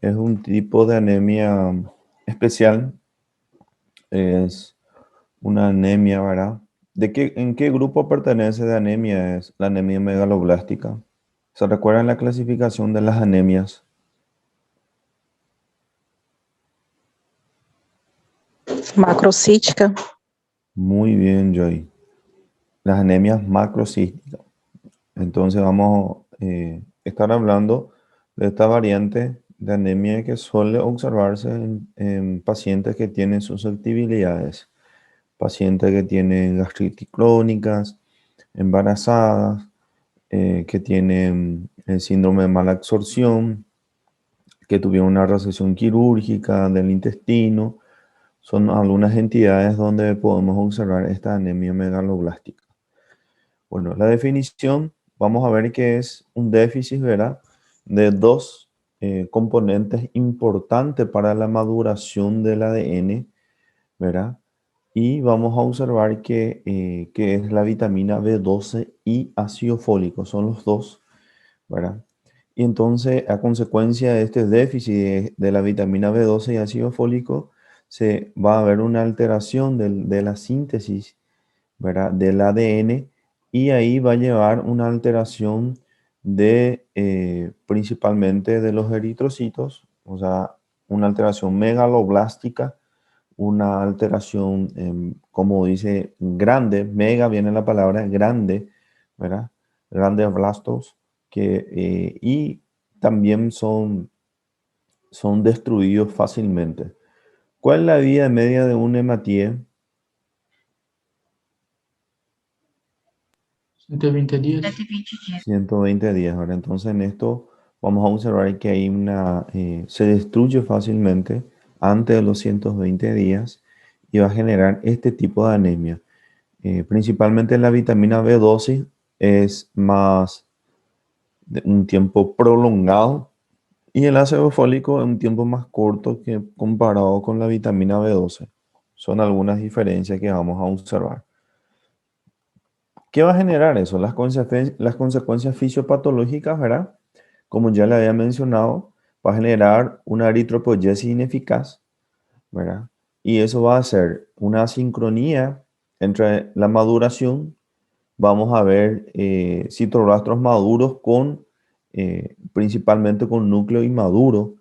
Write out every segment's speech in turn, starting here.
Es un tipo de anemia especial, es una anemia, ¿verdad? ¿En qué grupo pertenece de anemia? Es la anemia megaloblástica. ¿Se recuerdan la clasificación de las anemias? Macrocítica. Muy bien, Joy. Las anemias macrocísticas. Entonces vamos a estar hablando de esta variante de anemia que suele observarse en pacientes que tienen susceptibilidades, pacientes que tienen gastritis crónicas, embarazadas, que tienen el síndrome de mala absorción, que tuvieron una resección quirúrgica del intestino. Son algunas entidades donde podemos observar esta anemia megaloblástica. Bueno, la definición, vamos a ver que es un déficit, ¿verdad? De dos componentes importantes para la maduración del ADN, ¿verdad? Y vamos a observar que es la vitamina B12 y ácido fólico, son los dos, ¿verdad? Y entonces, a consecuencia de este déficit de la vitamina B12 y ácido fólico, se va a haber una alteración de la síntesis, ¿verdad? Del ADN, y ahí va a llevar una alteración de principalmente de los eritrocitos, o sea, una alteración megaloblástica, una alteración, como dice, grande, mega viene la palabra grande, ¿verdad? Grandes blastos, y también son destruidos fácilmente. ¿Cuál es la vida media de un hematíe? 120 días. 120 días, ¿verdad? Entonces en esto vamos a observar que hay se destruye fácilmente antes de los 120 días y va a generar este tipo de anemia. Principalmente la vitamina B12 es más de un tiempo prolongado y el ácido fólico es un tiempo más corto que comparado con la vitamina B12. Son algunas diferencias que vamos a observar. ¿Qué va a generar eso? Las consecuencias fisiopatológicas, ¿verdad? Como ya le había mencionado, va a generar una eritropoyesis ineficaz, ¿verdad? Y eso va a hacer una sincronía entre la maduración. Vamos a ver citorrastros maduros principalmente con núcleo inmaduro,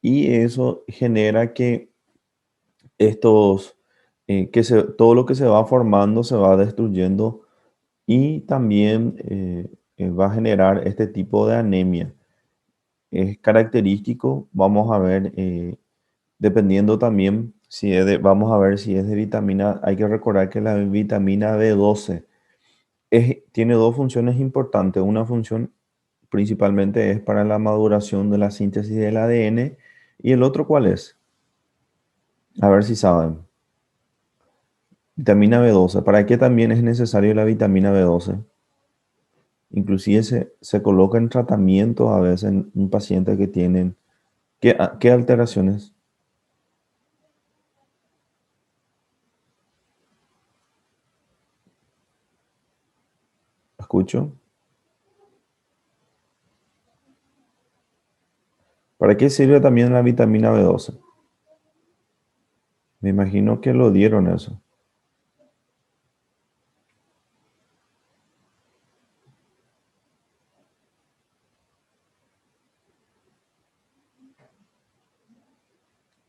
y eso genera que todo lo que se va formando se va destruyendo, y también va a generar este tipo de anemia. Es característico, vamos a ver, dependiendo también vamos a ver si es de vitamina, hay que recordar que la vitamina B12 tiene dos funciones importantes. Una función principalmente es para la maduración de la síntesis del ADN, y el otro, ¿cuál es? A ver si saben. Vitamina B12. ¿Para qué también es necesario la vitamina B12? Inclusive se coloca en tratamiento a veces en un paciente que tienen... ¿Qué alteraciones? ¿Escucho? ¿Para qué sirve también la vitamina B12? Me imagino que lo dieron eso.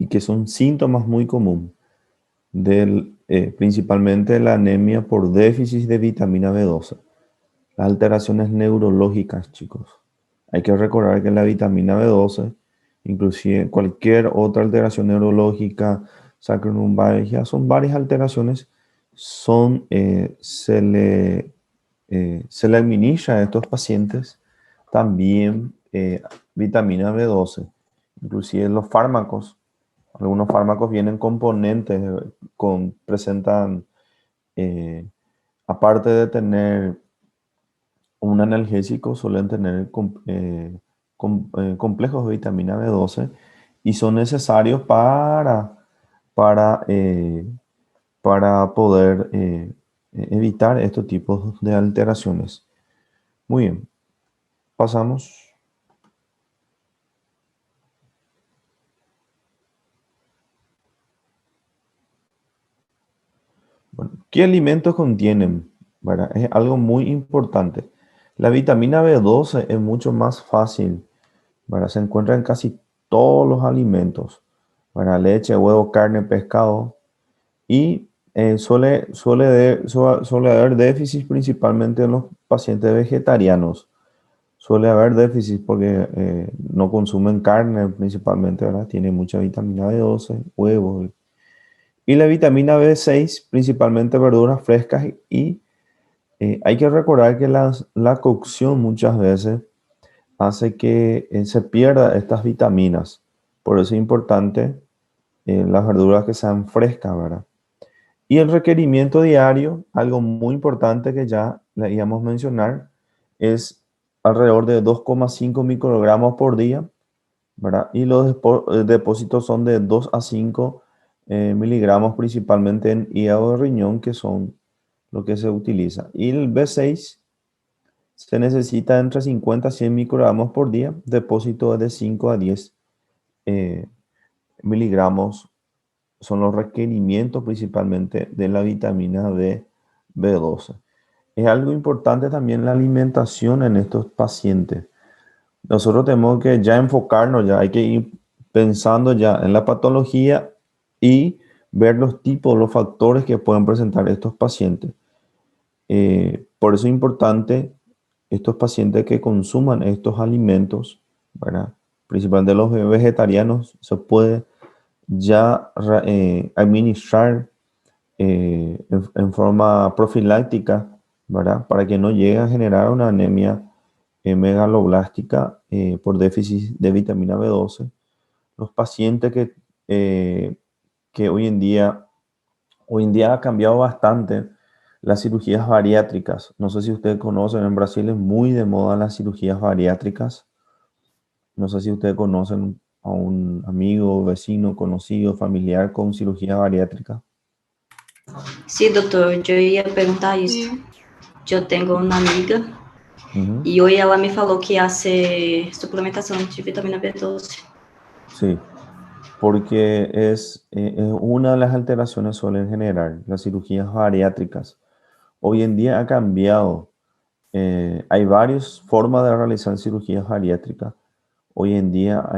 Y que son síntomas muy comunes principalmente la anemia por déficit de vitamina B12. Las alteraciones neurológicas, chicos. Hay que recordar que la vitamina B12, inclusive cualquier otra alteración neurológica, sacrolumbalgia, son varias alteraciones, se le administra a estos pacientes también vitamina B12. Inclusive los fármacos, algunos fármacos vienen componentes, presentan, eh, aparte de tener un analgésico, suelen tener complejos de vitamina B12, y son necesarios para, eh, para poder evitar estos tipos de alteraciones. Muy bien, pasamos. ¿Qué alimentos contienen? ¿Verdad? Es algo muy importante. La vitamina B12 es mucho más fácil, ¿verdad? Se encuentra en casi todos los alimentos, ¿verdad? Leche, huevo, carne, pescado. Y suele haber déficit principalmente en los pacientes vegetarianos. Suele haber déficit porque no consumen carne principalmente, ¿verdad? Tiene mucha vitamina B12, huevos. Y la vitamina B6, principalmente verduras frescas. Y hay que recordar que la cocción muchas veces hace que se pierda estas vitaminas. Por eso es importante las verduras que sean frescas, ¿verdad? Y el requerimiento diario, algo muy importante que ya le íbamos a mencionar, es alrededor de 2,5 microgramos por día, ¿verdad? Y los depósitos son de 2 a 5 miligramos, principalmente en hígado de riñón, que son lo que se utiliza. Y el B6 se necesita entre 50 a 100 microgramos por día, depósito de 5 a 10 eh, miligramos son los requerimientos principalmente de la vitamina B12. Es algo importante también la alimentación en estos pacientes. Nosotros tenemos que ya enfocarnos, ya hay que ir pensando ya en la patología y ver los tipos, los factores que pueden presentar estos pacientes. Por eso es importante estos pacientes que consuman estos alimentos, ¿verdad? Principalmente los vegetarianos, se puede ya administrar en forma profiláctica, ¿verdad? Para que no llegue a generar una anemia megaloblástica por déficit de vitamina B12. Los pacientes que hoy en día ha cambiado bastante las cirugías bariátricas. No sé si ustedes conocen, en Brasil es muy de moda las cirugías bariátricas. No sé si ustedes conocen a un amigo, vecino, conocido, familiar con cirugía bariátrica. Sí, doutor, eu ia perguntar isso. Eu tenho uma amiga Ujú. e hoje ela me falou que ia ser suplementação de vitamina B12. Sí, porque es una de las alteraciones suelen generar las cirugías bariátricas. Hoy en día ha cambiado. Hay varias formas de realizar cirugías bariátricas. Hoy en día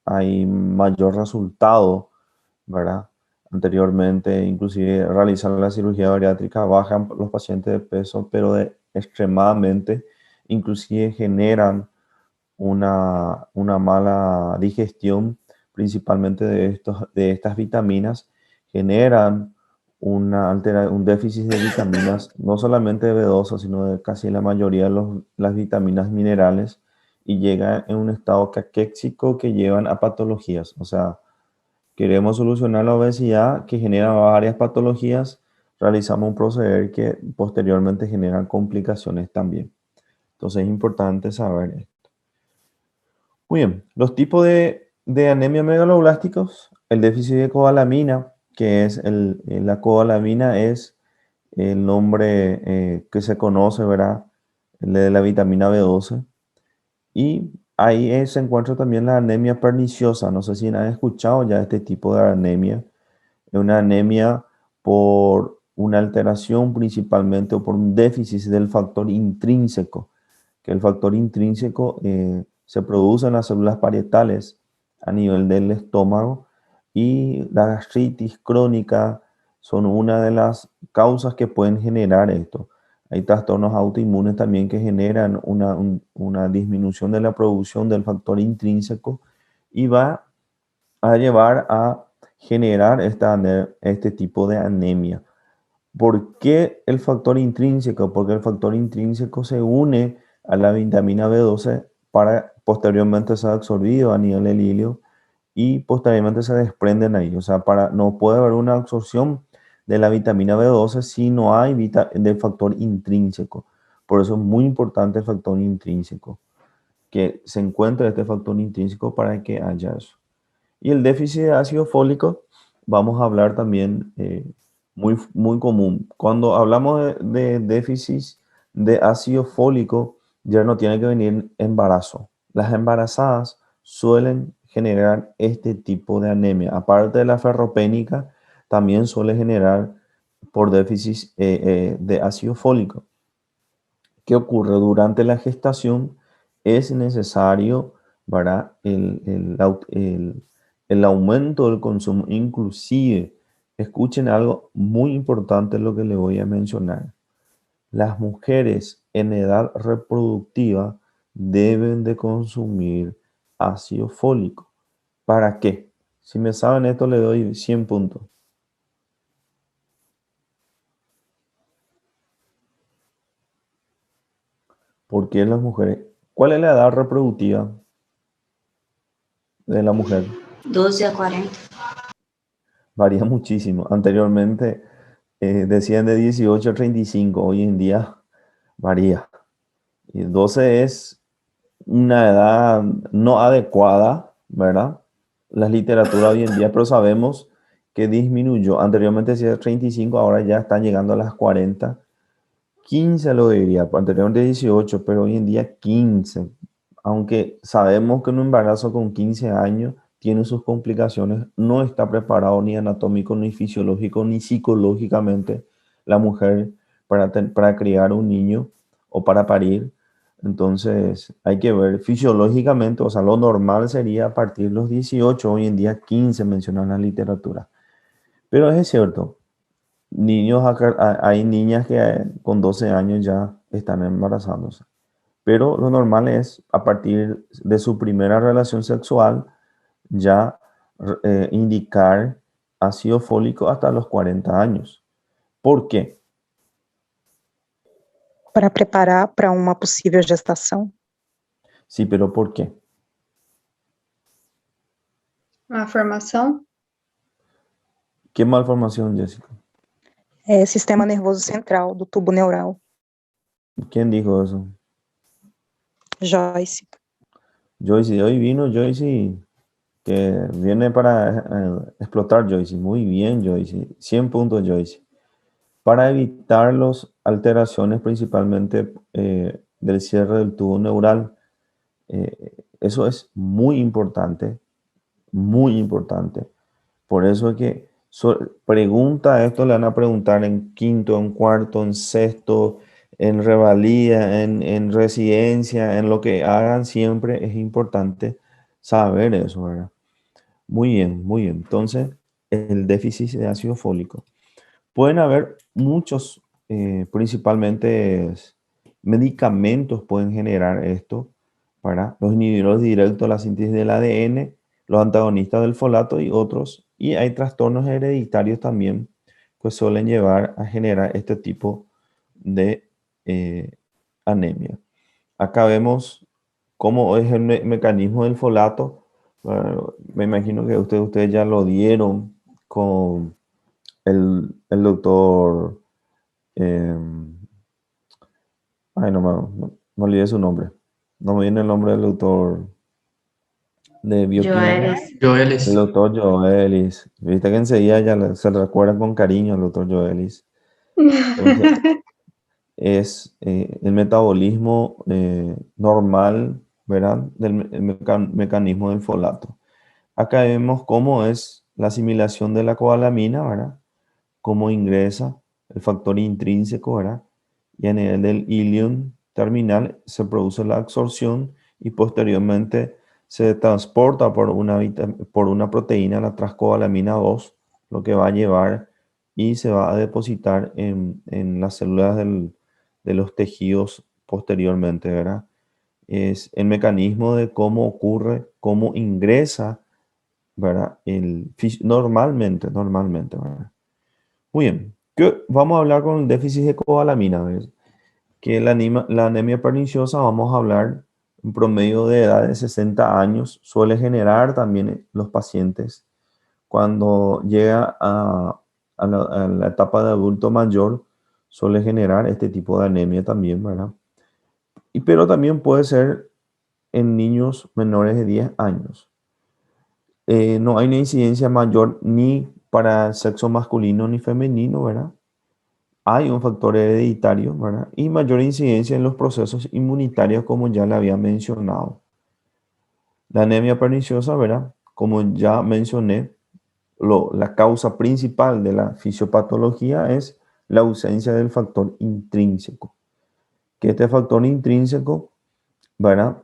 hay mayor resultado, ¿verdad? Anteriormente, inclusive realizar la cirugía bariátrica bajan los pacientes de peso, pero extremadamente, inclusive generan una mala digestión, principalmente de estas vitaminas, generan un déficit de vitaminas, no solamente de B12, sino de casi la mayoría de las vitaminas minerales, y llega en un estado caquéxico que llevan a patologías. O sea, queremos solucionar la obesidad que genera varias patologías, realizamos un proceder que posteriormente genera complicaciones también. Entonces es importante saber esto. Muy bien, los tipos de anemia megaloblásticos, el déficit de cobalamina, que es la cobalamina es el nombre que se conoce, ¿verdad? El de la vitamina B12. Y ahí se encuentra también la anemia perniciosa. No sé si han escuchado ya este tipo de anemia. Es una anemia por una alteración principalmente o por un déficit del factor intrínseco, que el factor intrínseco se produce en las células parietales a nivel del estómago, y la gastritis crónica son una de las causas que pueden generar esto. Hay trastornos autoinmunes también que generan una disminución de la producción del factor intrínseco y va a llevar a generar este tipo de anemia. ¿Por qué el factor intrínseco? Porque el factor intrínseco se une a la vitamina B12 para posteriormente ser absorbido a nivel del hilio y posteriormente se desprenden ahí. O sea, no puede haber una absorción de la vitamina B12 si no hay del factor intrínseco. Por eso es muy importante el factor intrínseco, que se encuentre este factor intrínseco para que haya eso. Y el déficit de ácido fólico, vamos a hablar también muy común. Cuando hablamos de déficit de ácido fólico, ya no tiene que venir embarazo. Las embarazadas suelen generar este tipo de anemia. Aparte de la ferropénica, también suele generar por déficit de ácido fólico. ¿Qué ocurre? Durante la gestación es necesario, ¿verdad? El aumento del consumo. Inclusive, escuchen algo muy importante lo que les voy a mencionar. Las mujeres en edad reproductiva deben de consumir ácido fólico. ¿Para qué? Si me saben esto, le doy 100 puntos. ¿Por qué las mujeres? ¿Cuál es la edad reproductiva de la mujer? 12 a 40. Varía muchísimo. Anteriormente decían de 18 a 35. Hoy en día varía. Y 12 es una edad no adecuada, ¿verdad? La literatura hoy en día, pero sabemos que disminuyó. Anteriormente decía 35, ahora ya están llegando a las 40. 15 lo diría, anteriormente 18, pero hoy en día 15. Aunque sabemos que un embarazo con 15 años tiene sus complicaciones, no está preparado ni anatómico, ni fisiológico, ni psicológicamente la mujer para criar un niño o para parir. Entonces hay que ver fisiológicamente, o sea, lo normal sería a partir de los 18, hoy en día 15 menciona la literatura. Pero es cierto, niños acá, hay niñas que con 12 años ya están embarazándose. Pero lo normal es a partir de su primera relación sexual ya indicar ácido fólico hasta los 40 años. ¿Por qué? Para preparar para uma possível gestação. Sí, pero ¿por qué? Malformação? ¿Qué malformación, Jessica? Sistema nervoso central, do tubo neural. ¿Quién dijo eso? Joyce. Joyce, hoy vino Joyce, que viene para explotar Joyce. Muy bien, Joyce. 100 puntos, Joyce. Para evitar las alteraciones principalmente del cierre del tubo neural. Eso es muy importante, muy importante. Por eso es que pregunta esto, le van a preguntar en quinto, en cuarto, en sexto, en revalía, en residencia, en lo que hagan siempre es importante saber eso, ¿verdad? Muy bien, muy bien. Entonces, el déficit de ácido fólico. Pueden haber muchos, principalmente medicamentos pueden generar esto para los inhibidores directos de la síntesis del ADN, los antagonistas del folato y otros. Y hay trastornos hereditarios también que suelen llevar a generar este tipo de anemia. Acá vemos cómo es el mecanismo del folato. Bueno, me imagino que ustedes ya lo dieron con el doctor, ay, me olvidé su nombre. No me viene el nombre del doctor de bioquímica. Joelis. El doctor Joelis. Viste que enseguida ya se recuerda con cariño al doctor Joelis. Entonces, es el metabolismo normal, ¿verdad? Del mecanismo del folato. Acá vemos cómo es la asimilación de la cobalamina, ¿verdad? Cómo ingresa el factor intrínseco, ¿verdad? Y a nivel del ilion terminal se produce la absorción y posteriormente se transporta por una proteína, la transcobalamina 2, lo que va a llevar y se va a depositar en las células de los tejidos posteriormente, ¿verdad? Es el mecanismo de cómo ocurre, cómo ingresa, ¿verdad? Normalmente, ¿verdad? Muy bien. Vamos a hablar con el déficit de cobalamina, ¿ves? Que la anemia perniciosa, vamos a hablar en promedio de edad de 60 años, suele generar también los pacientes cuando llega a la etapa de adulto mayor, suele generar este tipo de anemia también, ¿verdad? Pero también puede ser en niños menores de 10 años. No hay una incidencia mayor ni para el sexo masculino ni femenino, ¿verdad? Hay un factor hereditario, ¿verdad? Y mayor incidencia en los procesos inmunitarios, como ya le había mencionado. La anemia perniciosa, ¿verdad? Como ya mencioné, la causa principal de la fisiopatología es la ausencia del factor intrínseco. Que este factor intrínseco, ¿verdad?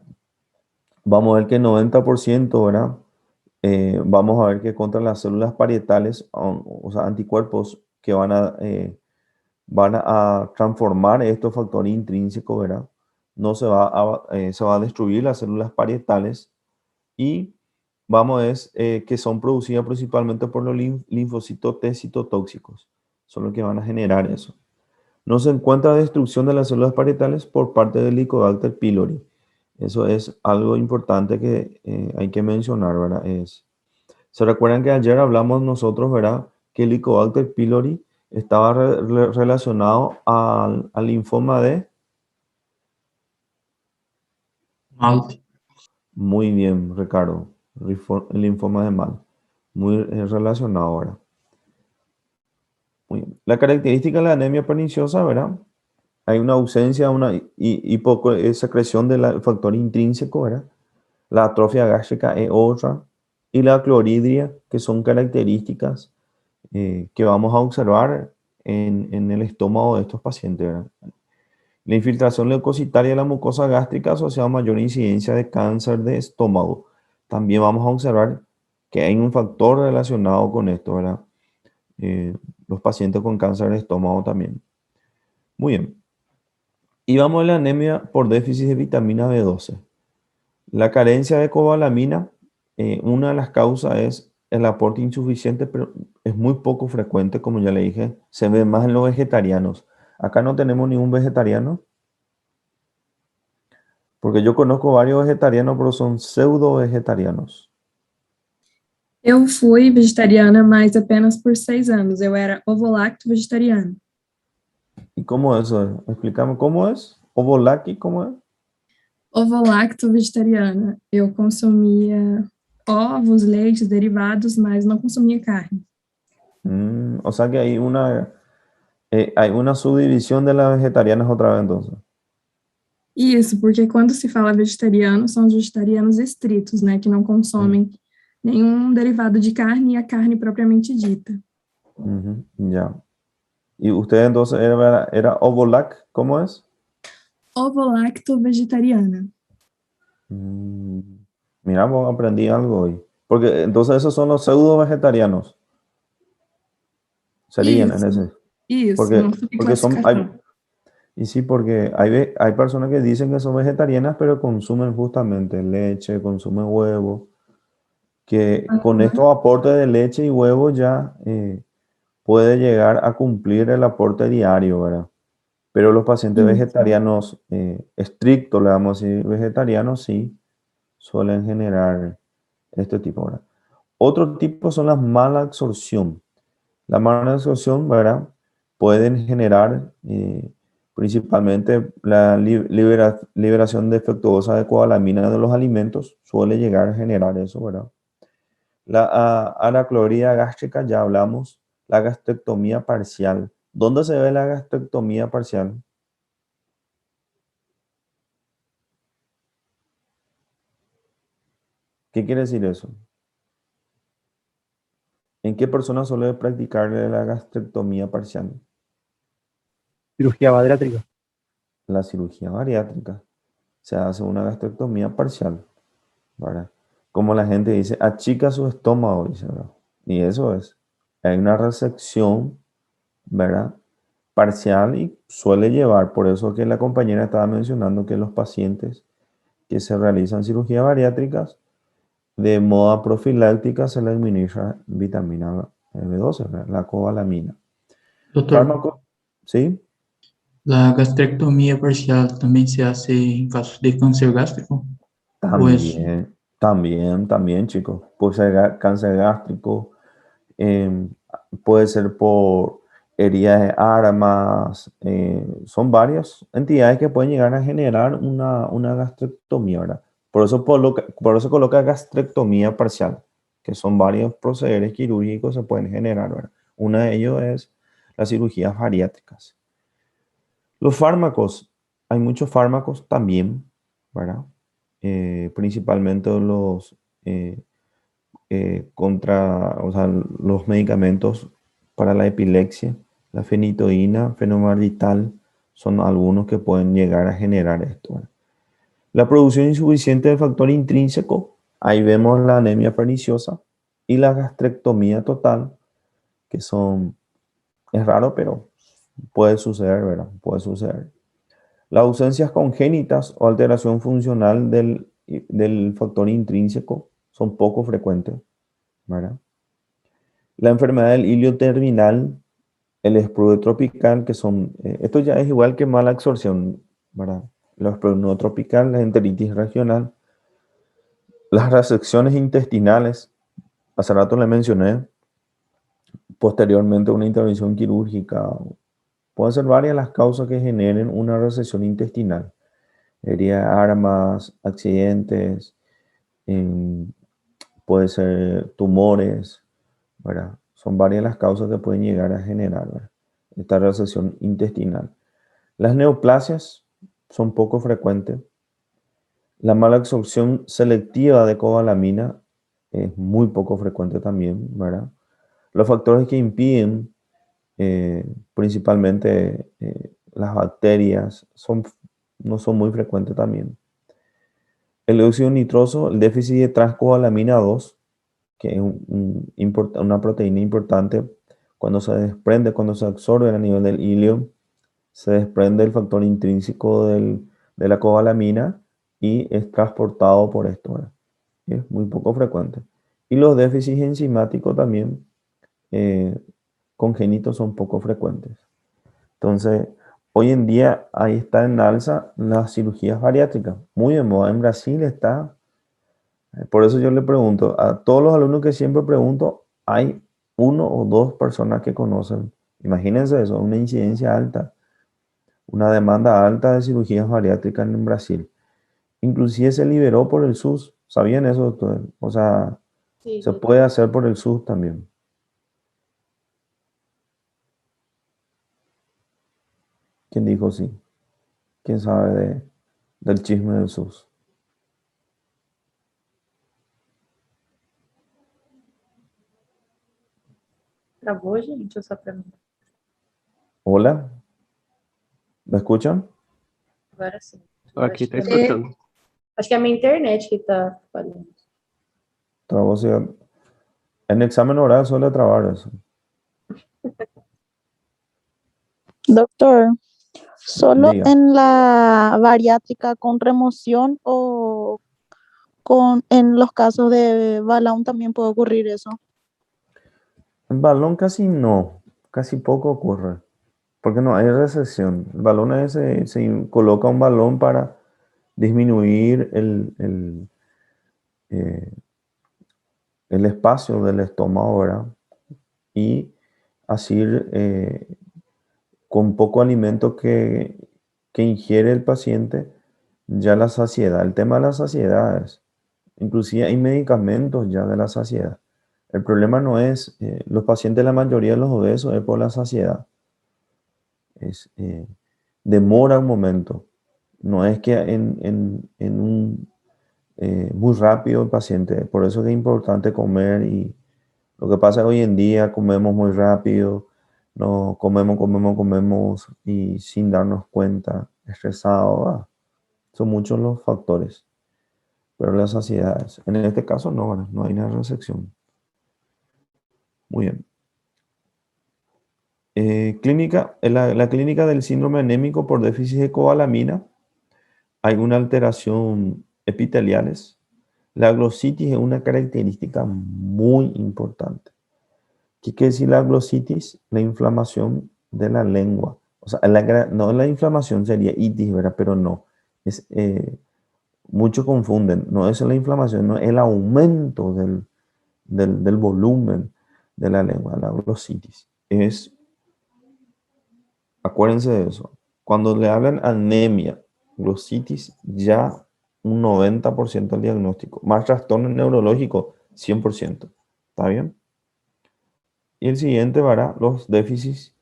Vamos a ver que 90%, ¿verdad? Vamos a ver que contra las células parietales, o sea, anticuerpos que van a transformar estos factores intrínsecos, ¿verdad? No se va a destruir las células parietales y vamos a ver que son producidas principalmente por los linfocitos T citotóxicos. Son los que van a generar eso. No se encuentra destrucción de las células parietales por parte del Helicobacter pylori. Eso es algo importante que hay que mencionar, ¿verdad? ¿Se recuerdan que ayer hablamos nosotros, ¿verdad? Que el Helicobacter pylori estaba relacionado al linfoma de... Malte. Muy bien, Ricardo. El linfoma de Mal. Muy relacionado ahora. Muy bien. La característica de la anemia perniciosa, ¿verdad? Hay una ausencia, una secreción del factor intrínseco, ¿verdad? La atrofia gástrica es otra. Y la cloridria, que son características que vamos a observar en el estómago de estos pacientes, ¿verdad? La infiltración leucocitaria de la mucosa gástrica asociada a mayor incidencia de cáncer de estómago. También vamos a observar que hay un factor relacionado con esto, ¿verdad? Los pacientes con cáncer de estómago también. Muy bien. Y vamos a la anemia por déficit de vitamina B12. La carencia de cobalamina, una de las causas es el aporte insuficiente, pero es muy poco frecuente, como ya le dije, se ve más en los vegetarianos. Acá no tenemos ningún vegetariano, porque yo conozco varios vegetarianos, pero son pseudo vegetarianos. Eu fui vegetariana, mas apenas por 6 anos. Eu era ovo-lacto vegetariana. ¿Y cómo es eso? Explícame cómo es. Ovolaki, ¿cómo es? Ovo-lacto vegetariana. Eu consumia ovos, leites, derivados, mas não consumia carne. O sea que hay una subdivisión de las vegetarianas otra vez entonces. Isso, porque quando se fala vegetariano, são os vegetarianos estritos, né, que não consomem nenhum derivado de carne e a carne propriamente dita. Ya. ¿Y usted entonces era Ovolak? ¿Cómo es? Ovo-lacto vegetariana. Mira, vos aprendí algo hoy. Porque entonces esos son los pseudo vegetarianos. Serían en ese. Isso, Porque, não porque son, classificação. y sí, porque hay personas que dicen que son vegetarianas, pero consumen justamente leche, consumen huevo, que con estos aportes de leche y huevo ya puede llegar a cumplir el aporte diario, ¿verdad? Pero los pacientes vegetarianos estrictos, le vamos a decir vegetarianos, sí, suelen generar este tipo, ¿verdad? Otro tipo son las mala absorción. La mala absorción, ¿verdad? Pueden generar principalmente la liberación defectuosa de cobalamina de los alimentos, suele llegar a generar eso, ¿verdad? La anacloría gástrica, ya hablamos, la gastrectomía parcial. ¿Dónde se ve la gastrectomía parcial? ¿Qué quiere decir eso? ¿En qué persona suele practicar la gastrectomía parcial? Cirugía bariátrica. La cirugía bariátrica. Se hace una gastrectomía parcial, ¿verdad? Como la gente dice, achica su estómago, dice, ¿verdad? Y eso es. Hay una resección, ¿verdad? Parcial y suele llevar, por eso que la compañera estaba mencionando que los pacientes que se realizan cirugías bariátricas de modo profiláctica se le administra vitamina B12, ¿verdad? La cobalamina. Doctor, Fármaco, ¿sí? ¿la gastrectomía parcial también se hace en casos de cáncer gástrico? También, chicos. Puede ser cáncer gástrico, puede ser por heridas de armas, son varias entidades que pueden llegar a generar una gastrectomía, ¿verdad? Por eso coloca gastrectomía parcial, que son varios procederes quirúrgicos que se pueden generar, ¿verdad? Uno de ellos es las cirugías bariátricas. Los fármacos, hay muchos fármacos también, ¿verdad? Principalmente los los medicamentos para la epilepsia la fenitoína, fenobarbital, son algunos que pueden llegar a generar esto, ¿verdad? La producción insuficiente del factor intrínseco, ahí vemos la anemia perniciosa y la gastrectomía total, que es raro, pero puede suceder, ¿verdad? Puede suceder. Las ausencias congénitas o alteración funcional del factor intrínseco son poco frecuentes, ¿verdad? La enfermedad del hilio terminal, el esprue tropical, que son, esto ya es igual que mala absorción, ¿verdad? Los esprue tropical, la enteritis regional, las resecciones intestinales, hace rato le mencioné, posteriormente una intervención quirúrgica. Pueden ser varias las causas que generen una resección intestinal. Herida de armas, accidentes, puede ser tumores, ¿verdad? Son varias las causas que pueden llegar a generar, ¿verdad?, esta resección intestinal. Las neoplasias son poco frecuentes. La mala absorción selectiva de cobalamina es muy poco frecuente también, ¿verdad? Los factores que impiden principalmente las bacterias no son muy frecuentes también. El óxido nitroso, el déficit de transcobalamina 2, que es una proteína importante, cuando se desprende, cuando se absorbe a nivel del hilio, se desprende el factor intrínseco de la cobalamina y es transportado por esto, ¿verdad? Es muy poco frecuente. Y los déficits enzimáticos también congénitos son poco frecuentes. Entonces, hoy en día ahí está en alza las cirugías bariátricas, muy de moda. En Brasil está. Por eso yo le pregunto a todos los alumnos que siempre pregunto, hay uno o dos personas que conocen. Imagínense eso, una incidencia alta, una demanda alta de cirugías bariátricas en Brasil. Inclusive se liberó por el SUS. ¿Sabían eso, doctor? O sea, Sí, se yo puede hacer por el SUS también. ¿Quién dijo sí? ¿Quién sabe del chisme del SUS? travou, gente, essa pergunta. Hola, ¿me escuchan? Agora sim. Aqui Acho tá que é minha- escutando. acho que é a minha internet que tá falhando. En examen oral suele trabar eso. Doctor, ¿solo Diga. en la bariátrica con remoción o en los casos de balón también puede ocurrir eso? En balón casi no, casi poco ocurre, porque no hay recesión. El balón se coloca un balón para disminuir el espacio del estómago, ¿verdad? Y así con poco alimento que ingiere el paciente, ya la saciedad. El tema de la saciedad es, inclusive hay medicamentos ya de la saciedad. El problema no es, los pacientes, la mayoría de los obesos, es por la saciedad. Demora un momento. No es que muy rápido el paciente. Por eso es importante comer. Y lo que pasa es que hoy en día comemos muy rápido. No comemos y sin darnos cuenta, estresado. Son muchos los factores. Pero la saciedad es, en este caso no, ¿verdad? No hay una resección. Muy bien. La clínica del síndrome anémico por déficit de cobalamina, hay una alteración epiteliales. La glositis es una característica muy importante. ¿Qué quiere decir la glositis? La inflamación de la lengua. O sea, no la inflamación sería itis, ¿verdad? Pero no. Muchos confunden. No es la inflamación, no es el aumento del volumen de la lengua, la glositis. Acuérdense de eso. Cuando le hablan anemia, glositis, ya un 90% del diagnóstico. Más trastorno neurológico, 100%. ¿Está bien? Y el siguiente verá los déficits,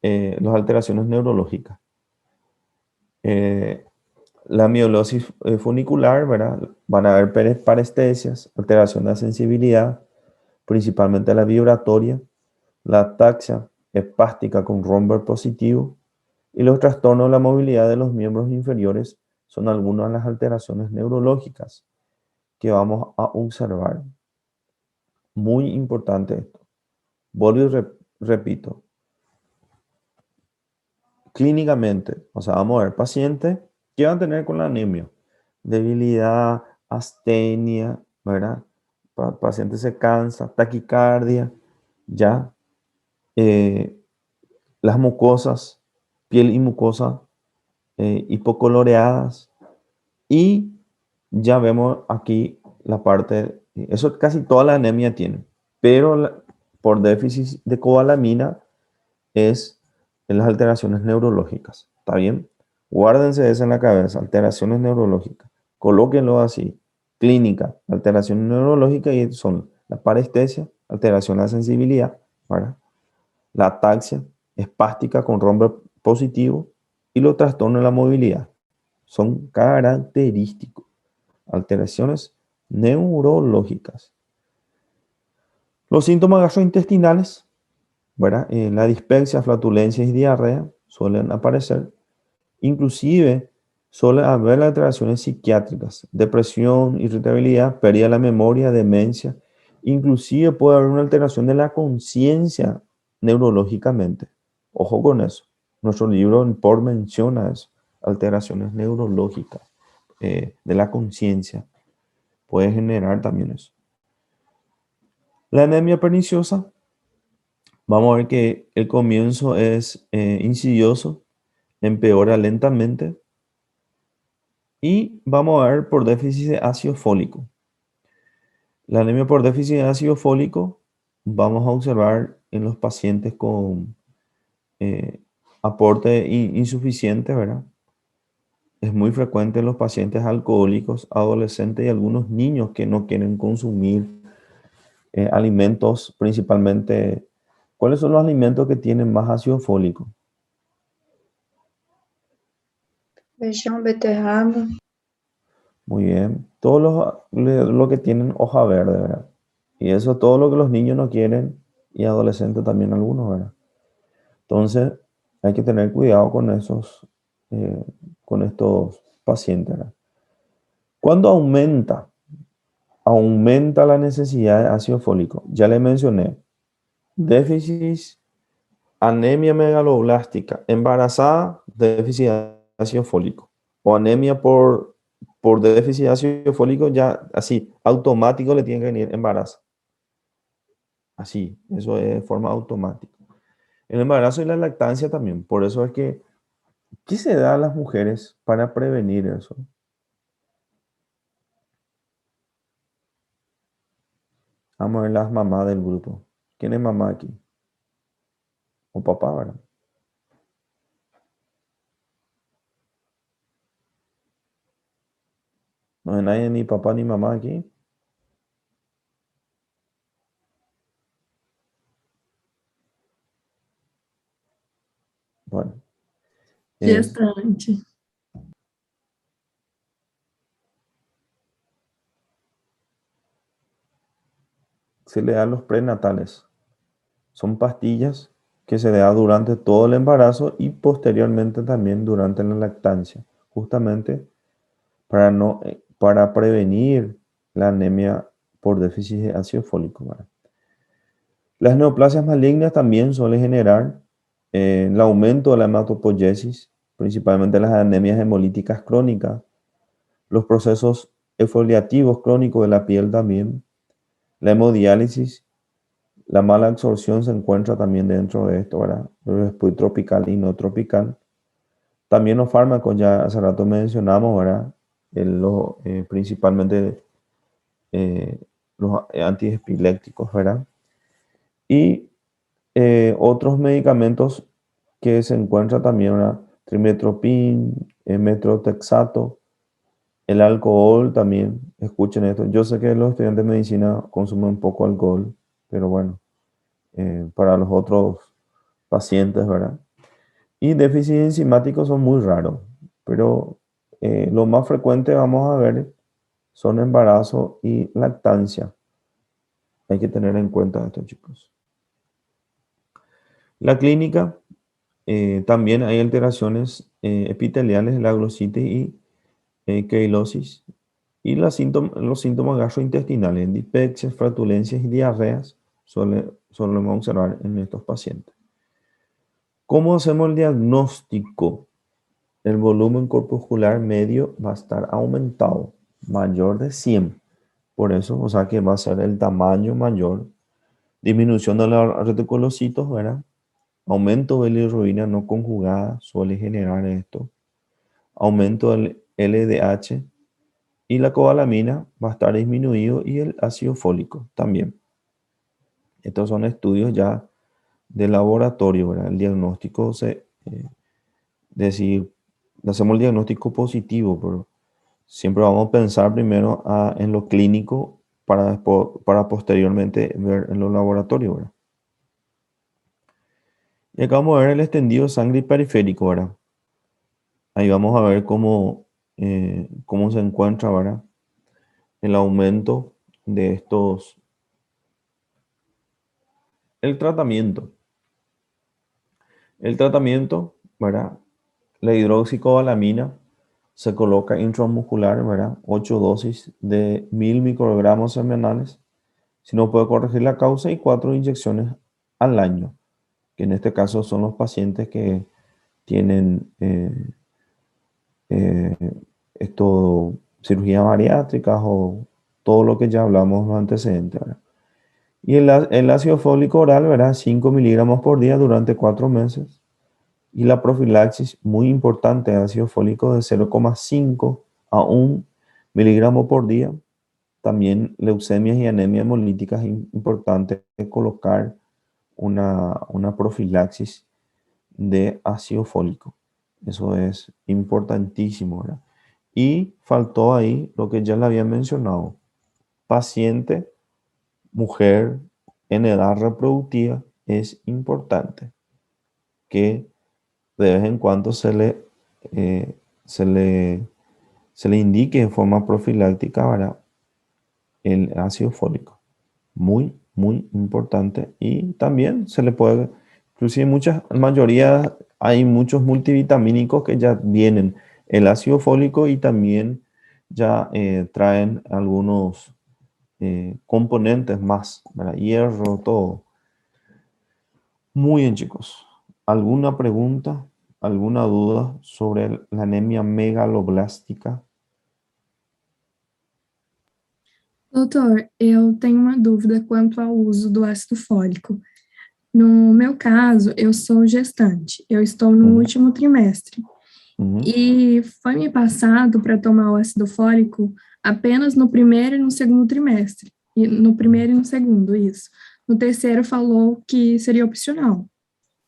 las alteraciones neurológicas. La mielosis funicular, ¿verdad? Van a haber parestesias, alteración de la sensibilidad, principalmente la vibratoria, la ataxia, espástica con romper positivo, y los trastornos de la movilidad de los miembros inferiores son algunas de las alteraciones neurológicas que vamos a observar. Muy importante esto. Vuelvo y repito. Clínicamente, o sea, vamos a ver pacientes que van a tener con la anemia, debilidad, astenia, ¿verdad? Paciente se cansa, taquicardia, ya. Las mucosas, piel y mucosa hipocoloreadas, y ya vemos aquí la parte, eso casi toda la anemia tiene, pero por déficit de cobalamina es en las alteraciones neurológicas. ¿Está bien? Guárdense eso en la cabeza, alteraciones neurológicas. Colóquenlo así. Clínica, alteraciones neurológicas, y son la parestesia, alteración de la sensibilidad, ¿verdad? La ataxia espástica con romper positivo y los trastornos de la movilidad. Son característicos. Alteraciones neurológicas. Los síntomas gastrointestinales, ¿verdad? La dispepsia, flatulencia y diarrea suelen aparecer. Inclusive suele haber alteraciones psiquiátricas, depresión, irritabilidad, pérdida de la memoria, demencia. Inclusive puede haber una alteración de la conciencia neurológicamente. Ojo con eso. Nuestro libro por menciona eso. Alteraciones neurológicas de la conciencia. Puede generar también eso. La anemia perniciosa. Vamos a ver que el comienzo es insidioso, empeora lentamente, y vamos a ver por déficit de ácido fólico. La anemia por déficit de ácido fólico vamos a observar en los pacientes con aporte insuficiente, ¿verdad? Es muy frecuente en los pacientes alcohólicos, adolescentes y algunos niños que no quieren consumir alimentos, principalmente. ¿Cuáles son los alimentos que tienen más ácido fólico? Feijão, beterraba. Muy bien. Todos los que tienen hoja verde, ¿verdad? Y eso es todo lo que los niños no quieren, y adolescentes también algunos, ¿verdad? Entonces, hay que tener cuidado con estos pacientes, ¿verdad? ¿Cuándo aumenta la necesidad de ácido fólico? Ya le mencioné. Déficit, anemia megaloblástica, embarazada, déficit de ácido fólico. O anemia por déficit de ácido fólico, ya así, automático le tiene que venir embarazo. Así, eso es de forma automática. El embarazo y la lactancia también. Por eso es que, ¿qué se da a las mujeres para prevenir eso? Vamos a ver las mamás del grupo. ¿Quién es mamá aquí? O papá, ¿verdad? No hay nadie, ni papá ni mamá aquí. Bueno. Gestante. Se le dan los prenatales. Son pastillas que se da durante todo el embarazo y posteriormente también durante la lactancia, justamente para prevenir la anemia por déficit de ácido fólico, ¿verdad? Las neoplasias malignas también suelen generar el aumento de la hematopoiesis, principalmente las anemias hemolíticas crónicas, los procesos exfoliativos crónicos de la piel también, la hemodiálisis. La mala absorción se encuentra también dentro de esto, ¿verdad? Después tropical y no tropical. También los fármacos, ya hace rato mencionamos, ¿verdad? Principalmente los antiepilépticos, ¿verdad? Y otros medicamentos que se encuentran también, ¿verdad? Trimestoprim, metrotexato, el alcohol también. Escuchen esto. Yo sé que los estudiantes de medicina consumen un poco alcohol, pero bueno. Para los otros pacientes, ¿verdad? Y déficit enzimáticos son muy raros, pero lo más frecuente vamos a ver son embarazo y lactancia. Hay que tener en cuenta esto, chicos. La clínica, también hay alteraciones epiteliales, la glositis y queilosis. Y los síntomas gastrointestinales, dispepsias, flatulencias y diarreas solemos observar en estos pacientes. ¿Cómo hacemos el diagnóstico? El volumen corpuscular medio va a estar aumentado, mayor de 100. Por eso, o sea que va a ser el tamaño mayor, disminución de los reticulocitos, ¿verdad? Aumento de bilirrubina no conjugada suele generar esto. Aumento del LDH y la cobalamina va a estar disminuido y el ácido fólico también. Estos son estudios ya de laboratorio, ¿verdad? El diagnóstico decir, hacemos el diagnóstico positivo, pero siempre vamos a pensar primero en lo clínico para posteriormente ver en los laboratorios, ¿verdad? Y acá vamos a ver el extendido sangre periférico, ¿verdad? Ahí vamos a ver cómo se encuentra, ¿verdad? El aumento de estos. El tratamiento. El tratamiento, ¿verdad? La hidroxicobalamina se coloca intramuscular, ¿verdad? 8 dosis de 1000 microgramos semanales. Si no puede corregir la causa y 4 inyecciones al año, que en este caso son los pacientes que tienen cirugías bariátricas o todo lo que ya hablamos los antecedentes, ¿verdad? Y el ácido fólico oral, ¿verdad? 5 miligramos por día durante 4 meses. Y la profilaxis, muy importante, ácido fólico de 0,5 a 1 miligramo por día. También leucemias y anemias hemolíticas, es importante colocar una profilaxis de ácido fólico. Eso es importantísimo, ¿verdad? Y faltó ahí lo que ya le había mencionado. Paciente, mujer en edad reproductiva, es importante que de vez en cuando eh, se le, se le indique en forma profiláctica, ¿verdad? El ácido fólico. Muy, muy importante. Y también se le puede, inclusive mayoría, hay muchos multivitamínicos que ya vienen el ácido fólico y también ya traen algunos componentes más, ¿verdad? Hierro, todo. Muy bien, chicos. ¿Alguna pregunta, alguna duda sobre la anemia megaloblástica? Doutor, eu tenho uma dúvida quanto ao uso do ácido fólico. No meu caso, eu sou gestante, eu estou no último trimestre. E foi me passado para tomar o ácido fólico apenas no primeiro e no segundo trimestre. E no primeiro e no segundo, isso. No terceiro falou que seria opcional.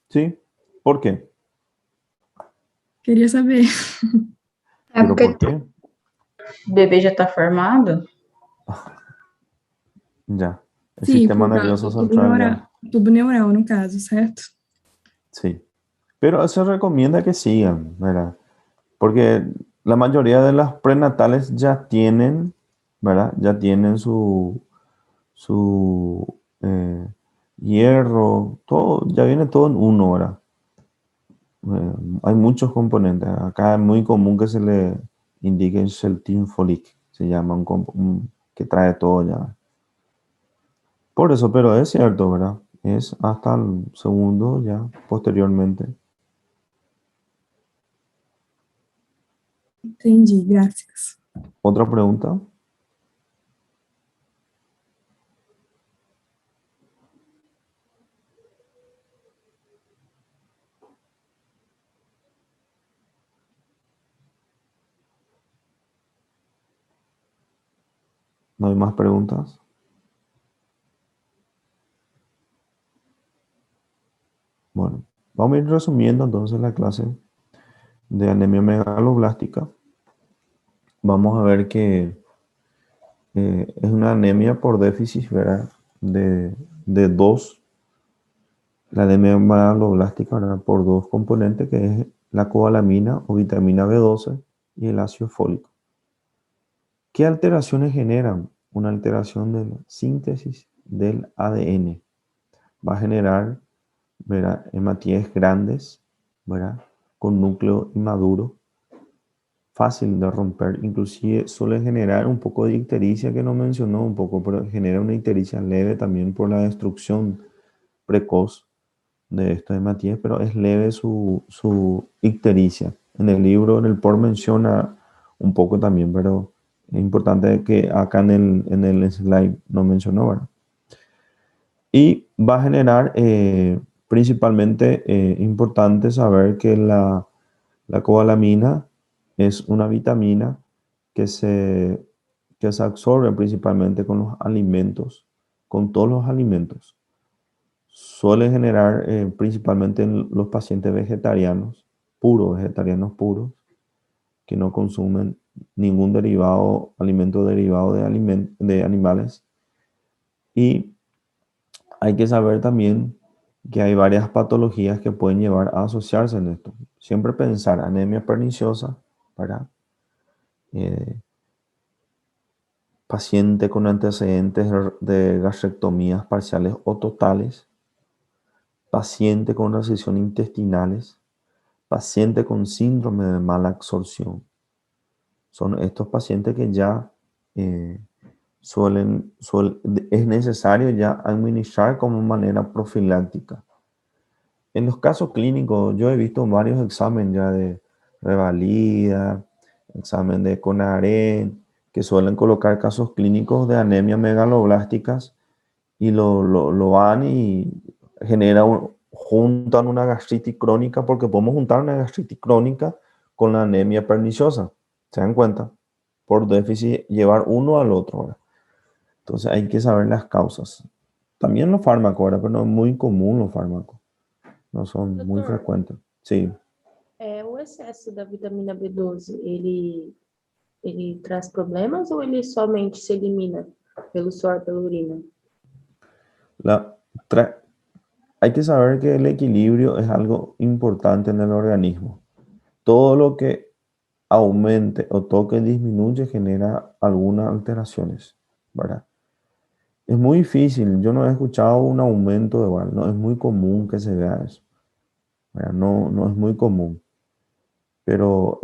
Sí. ¿Por qué? Queria saber. É ¿Pero porque por qué? O bebê já tá formado? Ya. El Sim, sistema por causa nervioso do central ya. tubo neural, no caso, certo? Sí. Pero se recomienda que sigan, ¿verdad? Porque la mayoría de las prenatales ya tienen, ¿verdad? Ya tienen su hierro, todo, ya viene todo en uno, ¿verdad? Hay muchos componentes. Acá es muy común que se le indique el Celtinfolic, se llama que trae todo ya. Por eso, pero es cierto, ¿verdad? Es hasta el segundo ya, posteriormente. Entendi, graças. ¿Otra pregunta? ¿No hay más preguntas? Bueno, vamos a ir resumiendo entonces la clase de anemia megaloblástica. Vamos a ver que es una anemia por déficit, ¿verdad? De dos, la anemia megaloblástica, ¿verdad? Por dos componentes, que es la cobalamina o vitamina B12 y el ácido fólico. ¿Qué alteraciones generan? Una alteración de la síntesis del ADN. Va a generar ¿verdad? Hematíes grandes, ¿verdad? Con núcleo inmaduro, fácil de romper, inclusive suele generar un poco de ictericia que no mencionó un poco, pero genera una ictericia leve también por la destrucción precoz de estos hematíes, pero es leve su ictericia. En el libro, en el POR menciona un poco también, pero es importante que acá en el slide no mencionó, ¿verdad? Y va a generar principalmente importante saber que la cobalamina es una vitamina que que se absorbe principalmente con los alimentos, con todos los alimentos. Suele generar principalmente en los pacientes vegetarianos puros, que no consumen ningún derivado, alimento derivado de animales. Y hay que saber también que hay varias patologías que pueden llevar a asociarse en esto. Siempre pensar anemia perniciosa, ¿verdad? Eh, paciente con antecedentes de gastrectomías parciales o totales, paciente con recesión intestinales, paciente con síndrome de mala absorción. Son estos pacientes que ya eh, es necesario ya administrar como manera profiláctica. En los casos clínicos, yo he visto varios exámenes ya de revalida, examen de CONAREN, que suelen colocar casos clínicos de anemia megaloblásticas y lo van y juntan una gastritis crónica, porque podemos juntar una gastritis crónica con la anemia perniciosa. ¿Se dan cuenta? Por déficit, llevar uno al otro, ¿verdad? Entonces hay que saber las causas. También los fármacos, ¿verdad? Pero no es muy común los fármacos. No son muy Doutor, frecuentes. Sí. o excesso da vitamina B12, ele traz problemas ou ele somente se elimina pelo suor, pela urina? La, hay que saber que el equilibrio es algo importante en el organismo. Todo lo que aumente o todo que disminuye genera algunas alteraciones, ¿verdad? Es muy difícil, yo no he escuchado un aumento de igual, no es muy común que se vea eso, ¿verdad? No, no es muy común, pero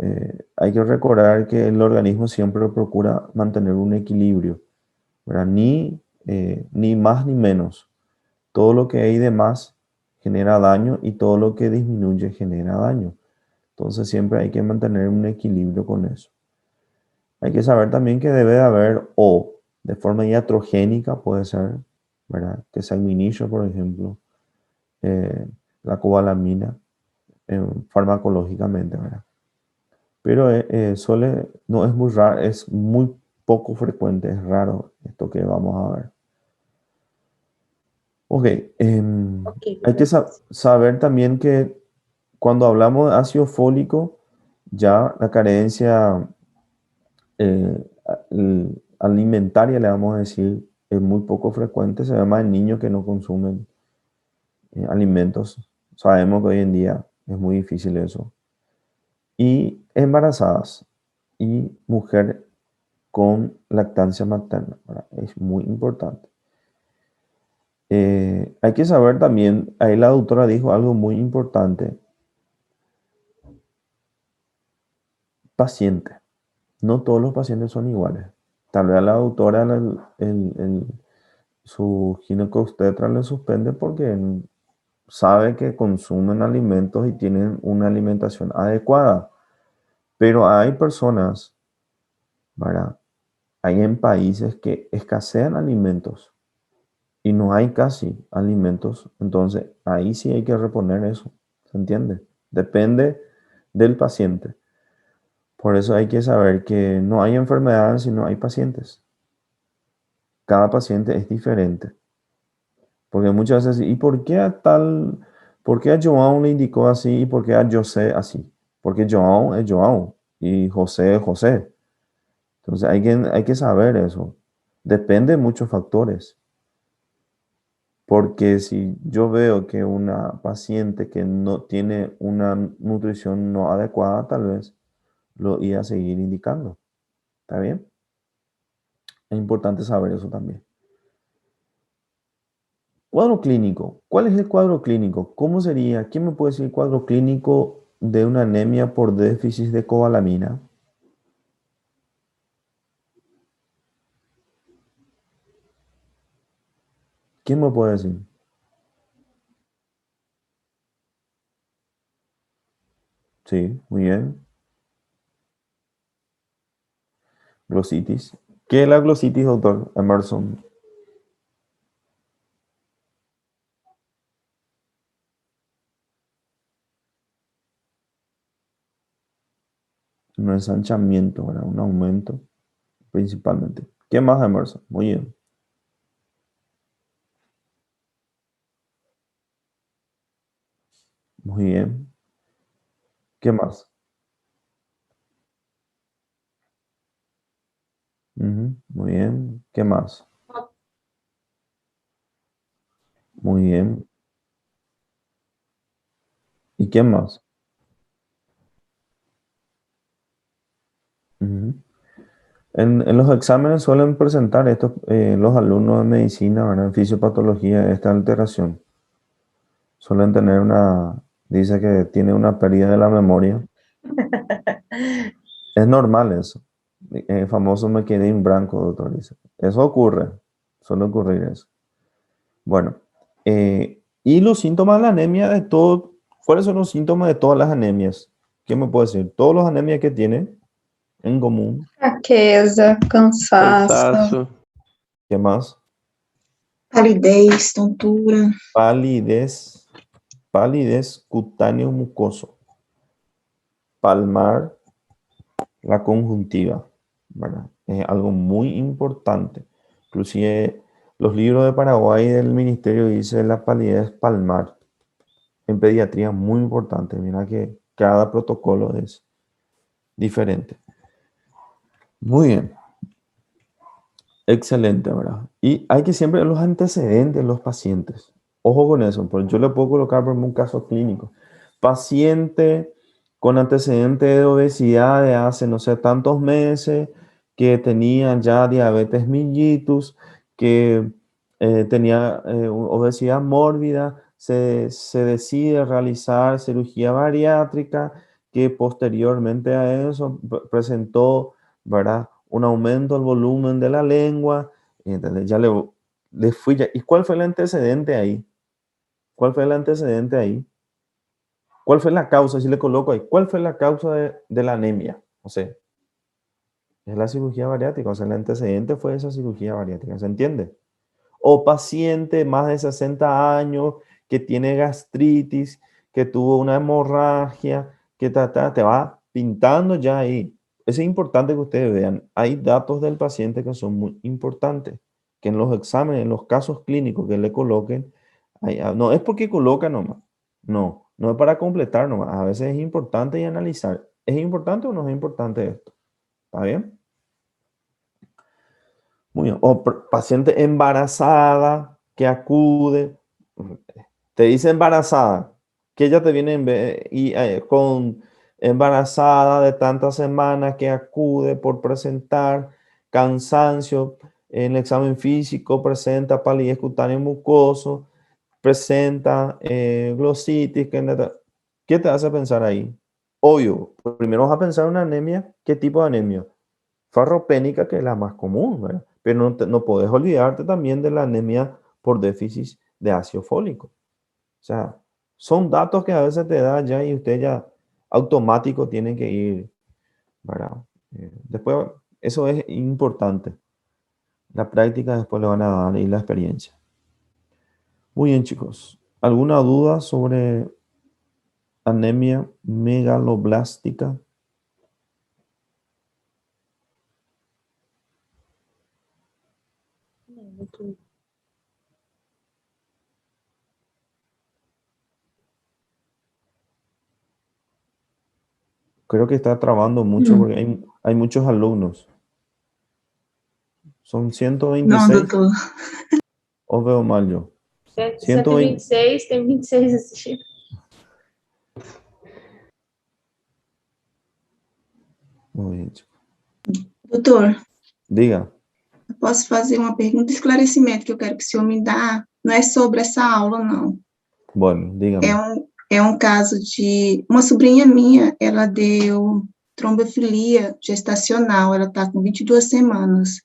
hay que recordar que el organismo siempre procura mantener un equilibrio, ¿verdad? Ni más ni menos. Todo lo que hay de más genera daño y todo lo que disminuye genera daño. Entonces siempre hay que mantener un equilibrio con eso. Hay que saber también que debe de haber o de forma iatrogénica, puede ser, ¿verdad? Que se administre, por ejemplo, eh, la cobalamina farmacológicamente, ¿verdad? Pero no es muy raro, es muy poco frecuente, es raro esto que vamos a ver. Ok, Ok, hay que gracias. saber también que cuando hablamos de ácido fólico, ya la carencia alimentaria, le vamos a decir, es muy poco frecuente. Se ve más en niños que no consumen alimentos. Sabemos que hoy en día es muy difícil eso. Y embarazadas y mujer con lactancia materna, ¿verdad? Es muy importante. Hay que saber también, ahí la doctora dijo algo muy importante. Paciente. No todos los pacientes son iguales. Tal vez a la doctora su ginecobstetra le suspende porque sabe que consumen alimentos y tienen una alimentación adecuada. Pero hay personas, ¿verdad? Hay en países que escasean alimentos y no hay casi alimentos. Entonces, ahí sí hay que reponer eso. ¿Se entiende? Depende del paciente. Por eso hay que saber que no hay enfermedades, sino hay pacientes. Cada paciente es diferente. Porque muchas veces, ¿y por qué a João le indicó así y por qué a José así? Porque João es João y José es José. Entonces hay que saber eso. Depende de muchos factores. Porque si yo veo que una paciente que no tiene una nutrición no adecuada, tal vez lo iba a seguir indicando. ¿Está bien? Es importante saber eso también. Cuadro clínico. ¿Cuál es el cuadro clínico? ¿Cómo sería? ¿Quién me puede decir el cuadro clínico de una anemia por déficit de cobalamina? ¿Quién me puede decir? Sí, muy bien. Glositis. ¿Qué es la glositis, doctor Emerson? Un ensanchamiento, ¿verdad? Un aumento, principalmente. ¿Qué más, Emerson? Muy bien. Muy bien. ¿Qué más? Ujú, muy bien. ¿Qué más? Muy bien. ¿Y qué más? Ujú. En los exámenes suelen presentar estos, los alumnos de medicina, ¿verdad? En fisiopatología, esta alteración. Suelen tener dice que tiene una pérdida de la memoria. Es normal eso. El famoso me quedé en blanco, doctor. Dice. Eso ocurre. Suele ocurrir eso. Bueno, y los síntomas de la anemia de todo, ¿cuáles son los síntomas de todas las anemias? ¿Qué me puede decir? Todos los anemias que tienen en común. Fraqueza, cansaço, Cansaço. ¿Qué más? palidez, tontura. Palidez, palidez cutáneo mucoso, palmar, la conjuntiva, ¿verdad? Es algo muy importante. Inclusive los libros de Paraguay del ministerio dice la palidez palmar. En pediatría muy importante. Mira que cada protocolo es diferente. Muy bien. Excelente, ¿verdad? Y hay que siempre ver los antecedentes de los pacientes. Ojo con eso, porque yo le puedo colocar por ejemplo, un caso clínico. Paciente con antecedente de obesidad de hace, no sé, tantos meses, que tenía ya diabetes mellitus, que tenía obesidad mórbida, se decide realizar cirugía bariátrica, que posteriormente a eso presentó, ¿verdad? Un aumento del volumen de la lengua, entonces ya le fui ya. ¿Y cuál fue el antecedente ahí? ¿Cuál fue el antecedente ahí? ¿Cuál fue la causa? Si le coloco ahí, ¿cuál fue la causa de la anemia? O sea, es la cirugía bariátrica, o sea, el antecedente fue esa cirugía bariátrica, ¿se entiende? O paciente más de 60 años que tiene gastritis, que tuvo una hemorragia, que te va pintando ya ahí. Es importante que ustedes vean, hay datos del paciente que son muy importantes, que en los exámenes, en los casos clínicos que le coloquen, no es porque colocan nomás, no es para completar nomás, a veces es importante y analizar, ¿es importante o no es importante esto? ¿Está bien? Muy bien. O paciente embarazada que acude, te dice embarazada, que ella te viene con embarazada de tantas semanas que acude por presentar cansancio en el examen físico, presenta palidez cutáneo mucoso, presenta glositis. ¿Qué te hace pensar ahí? Obvio, primero vas a pensar en una anemia. ¿Qué tipo de anemia? Farropénica, que es la más común, ¿verdad? Pero no puedes olvidarte también de la anemia por déficit de ácido fólico. O sea, son datos que a veces te da ya y usted ya automático tiene que ir, ¿verdad? Después, eso es importante. La práctica después le van a dar y la experiencia. Muy bien, chicos. ¿Alguna duda sobre anemia megaloblástica? Creo que está trabando mucho porque hay muchos alumnos. Son 126. Não, doutor. ¿O veo mal yo? 120. 126, tem 26 assistindo. Muy bien, chico. Doutor, Diga. eu posso fazer uma pergunta de esclarecimento que eu quero que o senhor me dá não é sobre essa aula, não. Bueno, dígame. É um caso de uma sobrinha minha, ela deu trombofilia gestacional, ela está com 22 semanas.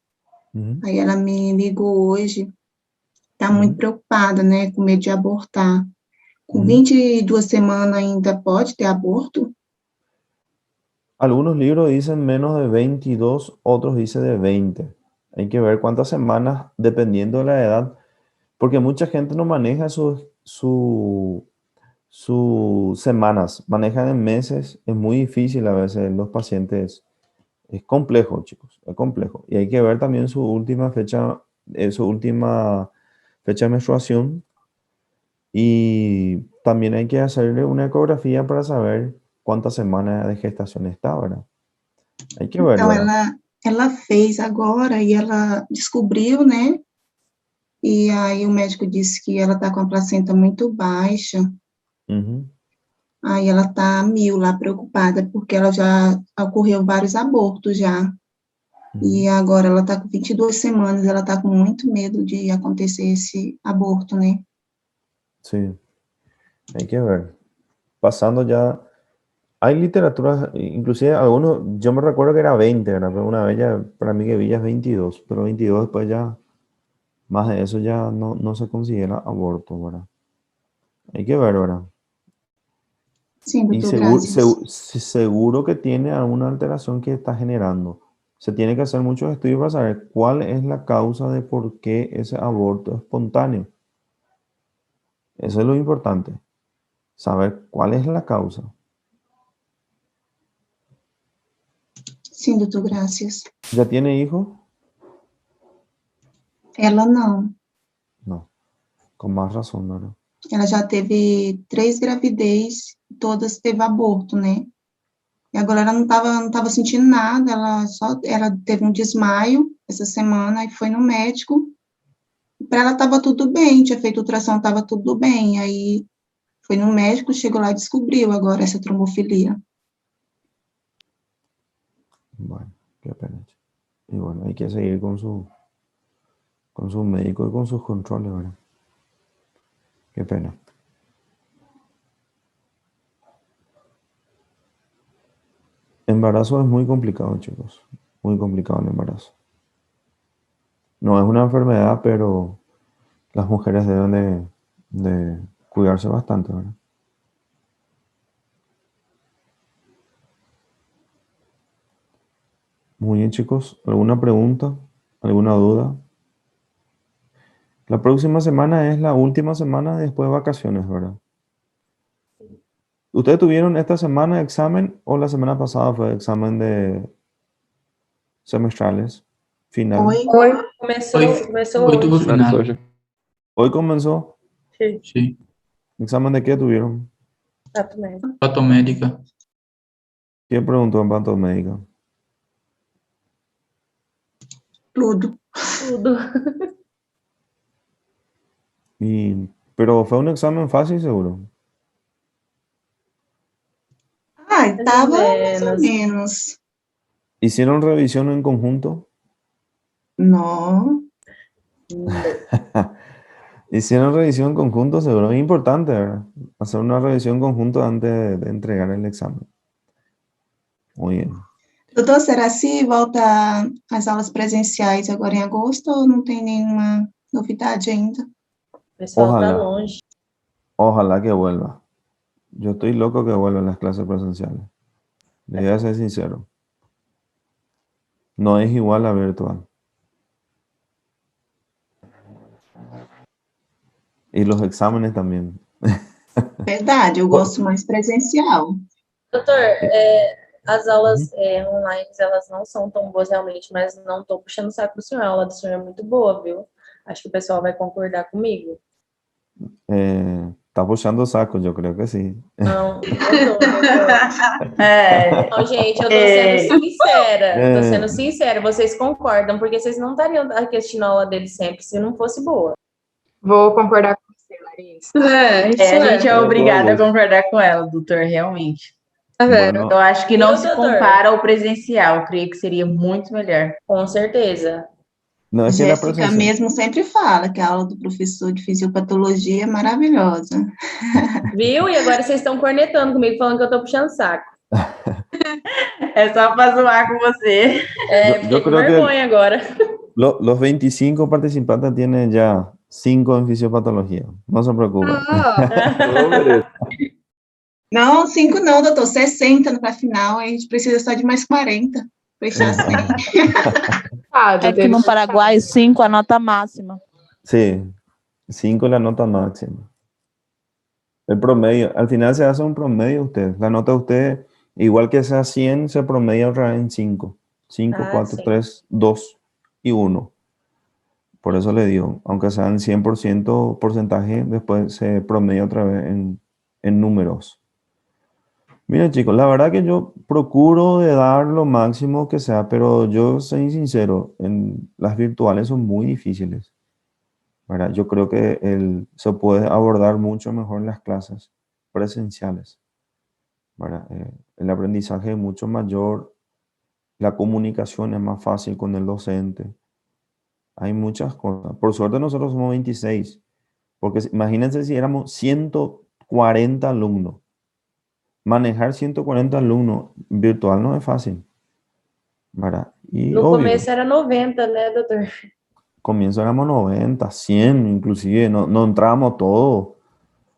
Aí ela me ligou hoje, está muito preocupada, né, com medo de abortar. Com 22 semanas ainda pode ter aborto? Algunos libros dicen menos de 22, otros dicen de 20. Hay que ver cuántas semanas, dependiendo de la edad, porque mucha gente no maneja sus semanas, manejan en meses. Es muy difícil a veces los pacientes. Es complejo, chicos, es complejo. Y hay que ver también su última fecha de menstruación. Y también hay que hacerle una ecografía para saber cuántas semanas de gestación está, ¿verdad? Hay que ver, Então, ¿verdad? ela fez agora e ela descobriu, né? E aí o médico disse que ela tá com a placenta muito baixa. Aí ela tá 1000 lá, preocupada, porque ela já ocorreu vários abortos já. E agora ela tá com 22 semanas, ela tá com muito medo de acontecer esse aborto, né? Sí, hay que ver. Pasando ya, hay literatura, inclusive algunos, yo me recuerdo que era 20, ¿verdad? Pero una vez ya, para mí que vi ya es 22, pero 22 después ya, más de eso ya no se considera aborto, ¿verdad? Hay que ver, ¿verdad? Sí, Y doctor, gracias. seguro que tiene alguna alteración que está generando. Se tiene que hacer muchos estudios para saber cuál es la causa de por qué ese aborto es espontáneo. Eso es lo importante, saber cuál es la causa. Sim, doutor, graças. ¿Ya tiene hijos? Ela não. No, con más razón, ¿verdad? Ela já teve 3 gravidez, todas teve aborto, né? E agora ela não tava sentindo nada, ela teve um desmaio essa semana e foi no médico. Para ela tava tudo bem, tinha feito ultrassom, tava tudo bem. Aí foi no médico, chegou lá e descobriu agora essa trombofilia. Bueno, qué pena. Y bueno, hay que seguir con su médico y con sus controles, ¿verdad? Qué pena. Embarazo es muy complicado, chicos. Muy complicado el embarazo. No es una enfermedad, pero las mujeres deben de cuidarse bastante, ¿verdad? Muy bien, chicos. ¿Alguna pregunta? ¿Alguna duda? La próxima semana es la última semana después de vacaciones, ¿verdad? ¿Ustedes tuvieron esta semana examen o la semana pasada fue examen de semestrales? Final. Oi? Começou Hoy tuvo hoje. final. ¿Hoy comenzó? Sim, Sí, ¿Examen de qué tuvieron? exato mesmo. patomédica. ¿Quién preguntó en patomédica? Tudo. Tudo. Pero fue un examen fácil, seguro. Ai, Mais tava ou mais ou menos. menos. ¿Hicieron revisión en conjunto? Não. Hicieron revisión en conjunto, seguro. Es importante, ¿verdad? Hacer una revisión conjunta antes de entregar el examen. Muy bien. Doutor, será se volta às aulas presenciais agora em agosto ou não tem nenhuma novidade ainda? O pessoal tá Ojalá. longe. Ojalá que vuelva. Yo estoy loco que vuelvan las clases presenciales. Les voy a ser sincero. No es igual a virtual. Y los exámenes también. Verdade, eu gosto mais presencial. Doutor, as aulas online, elas não são tão boas realmente, mas não tô puxando o saco do senhor. A aula do senhor é muito boa, viu? Acho que o pessoal vai concordar comigo. Está puxando o saco, yo creo que sí. Não, doutor. Não, gente, eu tô sendo sincera. Tô sendo sincera. Vocês concordam, porque vocês não estariam assistindo a aula dele sempre se não fosse boa. Vou concordar com você, Larissa. A gente é obrigada a concordar com ela, doutor, realmente. Bueno, Eu acho que não Viu, se doutor? compara ao presencial. Eu creio que seria muito melhor. Com certeza. No es que la Jéssica presencial. mesmo sempre fala que a aula do professor de fisiopatologia é maravilhosa. Viu? E agora vocês estão cornetando comigo, falando que eu tô puxando saco. É só pra zoar com você. Fiquei com creo que vergonha agora. los 25 participantes tienen ya 5 en fisiopatología. No se preocupen. Todo merece. Não, 5 não, doutor, 60 para a final, a gente precisa só de mais 40, fechar 100. É que no Paraguai 5 a nota máxima. Sí, 5 es la nota máxima. El promedio, al final se hace un promedio usted. La nota de usted, igual que sea 100, se promedia otra vez en 5. 5, 4, sí. 3, 2 y 1. Por eso le digo, aunque sean 100% porcentaje, después se promedia otra vez en números. Miren chicos, la verdad que yo procuro de dar lo máximo que sea, pero yo soy sincero, las virtuales son muy difíciles, ¿verdad? Yo creo que se puede abordar mucho mejor en las clases presenciales, ¿verdad? El aprendizaje es mucho mayor, la comunicación es más fácil con el docente. Hay muchas cosas. Por suerte nosotros somos 26, porque imagínense si éramos 140 alumnos. Manejar 140 alumnos virtual no es fácil, ¿verdad? Y No obvio, começo era 90, né, doutor? comienzo éramos 90, 100 inclusive, no entrábamos todos.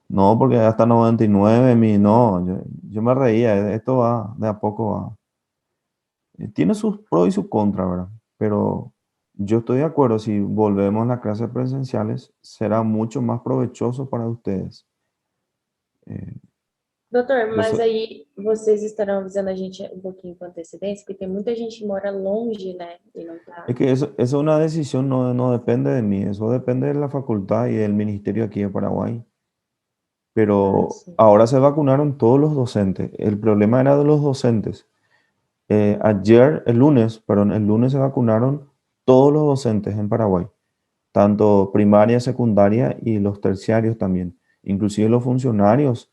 No, porque hasta 99, no, yo me reía, esto va, de a poco va. Tiene sus pros y sus contras, ¿verdad? Pero yo estoy de acuerdo, si volvemos a las clases presenciales, será mucho más provechoso para ustedes. Doutor, mas sou- aí vocês estarão avisando a gente um pouquinho com antecedência, porque tem muita gente que mora longe, né? E não tá. Es que eso es una decisión, no depende de mí, eso depende de la facultad y del ministerio aquí de Paraguay. Pero sí. ahora se vacunaron todos los docentes. El problema era de los docentes. El lunes se vacunaron todos los docentes en Paraguay, tanto primaria, secundaria y los terciarios también. Inclusive los funcionarios